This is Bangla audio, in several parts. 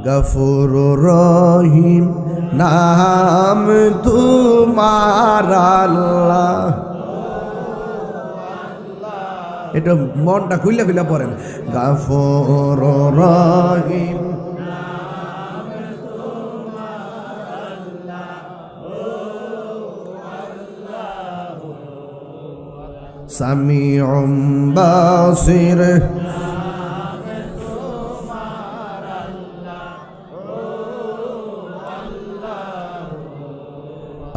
গফুর রহিম নাম তোমার আল্লাহ। এটা মনটা খুইলা খুইলা পড়েন। গফুর রহিম সামিউম বাসির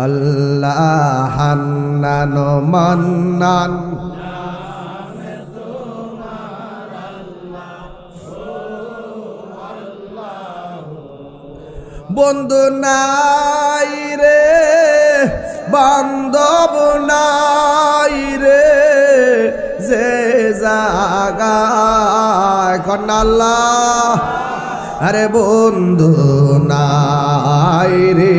আল্লাহ হান্নান মান্নান বন্ধু নাই রে বান্ধব নাই রে যে জাগায় কন্যা আল্লাহ। আরে বন্ধু নাই রে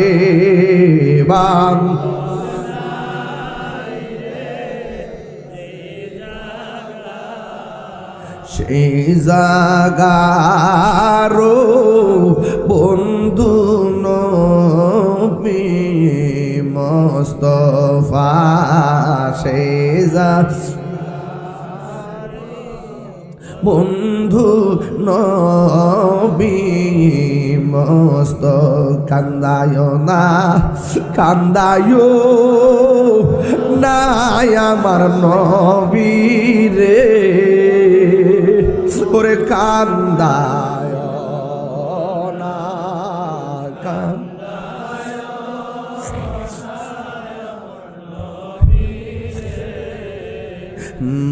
সেই জাগারো বন্ধু নবী মুস্তাফা সেই বন্ধু নবী মস্ত কান্দায় না কান্দায় নাই আমার নবী রে ওরে কান্দায় না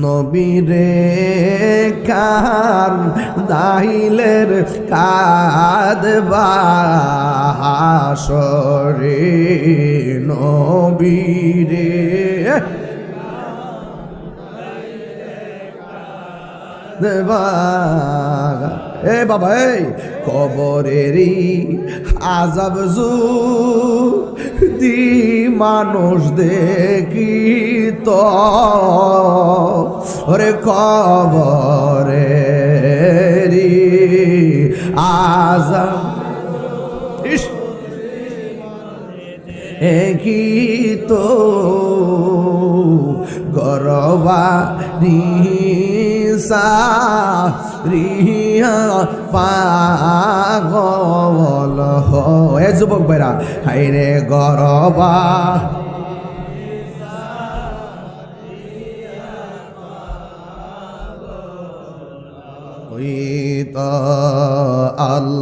নবীরে কান দাইলের কাদবা হাসরে নবীরে দেবা এ বাবা এই কবরেরই আযাব যদি মানুষ দেখি তো ওরে কবরেরই আযাব কি তো গরবা রিয়া পাগল হে যুবক ভাইরা হাই রে গরবা ওই তো আল্লাহ।